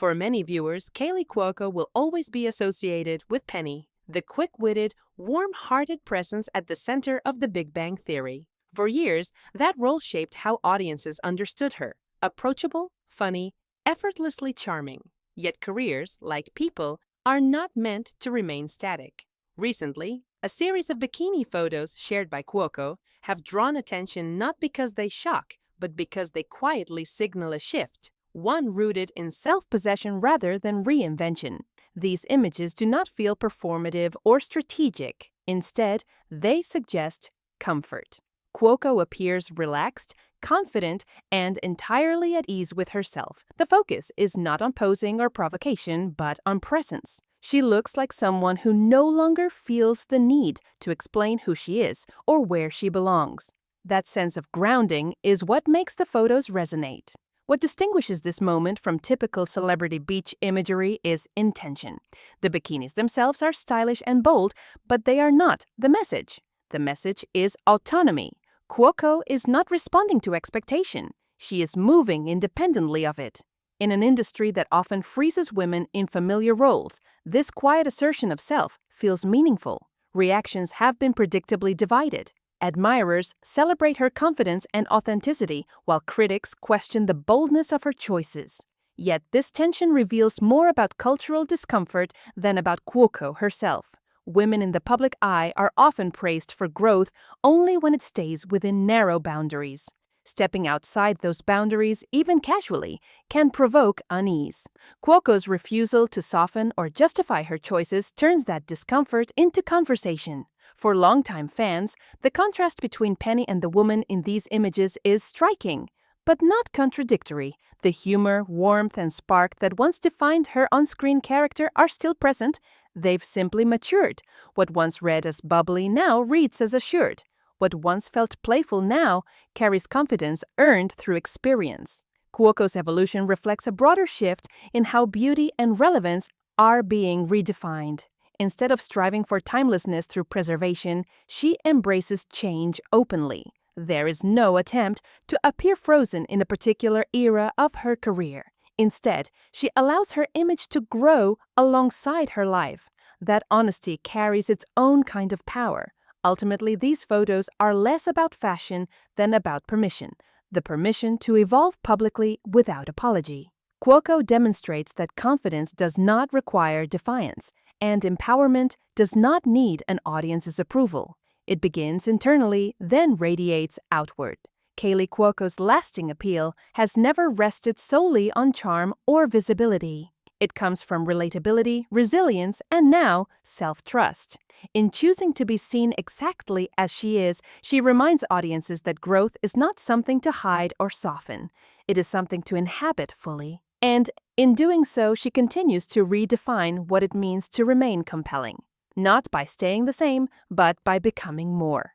For many viewers, Kaley Cuoco will always be associated with Penny, the quick-witted, warm-hearted presence at the center of The Big Bang Theory. For years, that role shaped how audiences understood her: approachable, funny, effortlessly charming. Yet careers, like people, are not meant to remain static. Recently, a series of bikini photos shared by Cuoco have drawn attention not because they shock, but because they quietly signal a shift, one rooted in self-possession rather than reinvention. These images do not feel performative or strategic. Instead, they suggest comfort. Cuoco appears relaxed, confident, and entirely at ease with herself. The focus is not on posing or provocation, but on presence. She looks like someone who no longer feels the need to explain who she is or where she belongs. That sense of grounding is what makes the photos resonate. What distinguishes this moment from typical celebrity beach imagery is intention. The bikinis themselves are stylish and bold, but they are not the message. The message is autonomy. Cuoco is not responding to expectation. She is moving independently of it. In an industry that often freezes women in familiar roles, this quiet assertion of self feels meaningful. Reactions have been predictably divided. Admirers celebrate her confidence and authenticity, while critics question the boldness of her choices. Yet this tension reveals more about cultural discomfort than about Cuoco herself. Women in the public eye are often praised for growth only when it stays within narrow boundaries. Stepping outside those boundaries, even casually, can provoke unease. Cuoco's refusal to soften or justify her choices turns that discomfort into conversation. For longtime fans, the contrast between Penny and the woman in these images is striking, but not contradictory. The humor, warmth, and spark that once defined her on-screen character are still present. They've simply matured. What once read as bubbly now reads as assured. What once felt playful now carries confidence earned through experience. Cuoco's evolution reflects a broader shift in how beauty and relevance are being redefined. Instead of striving for timelessness through preservation, she embraces change openly. There is no attempt to appear frozen in a particular era of her career. Instead, she allows her image to grow alongside her life. That honesty carries its own kind of power. Ultimately, these photos are less about fashion than about permission, the permission to evolve publicly without apology. Cuoco demonstrates that confidence does not require defiance, and empowerment does not need an audience's approval. It begins internally, then radiates outward. Kaley Cuoco's lasting appeal has never rested solely on charm or visibility. It comes from relatability, resilience, and now, self-trust. In choosing to be seen exactly as she is, she reminds audiences that growth is not something to hide or soften. It is something to inhabit fully. And in doing so, she continues to redefine what it means to remain compelling. Not by staying the same, but by becoming more.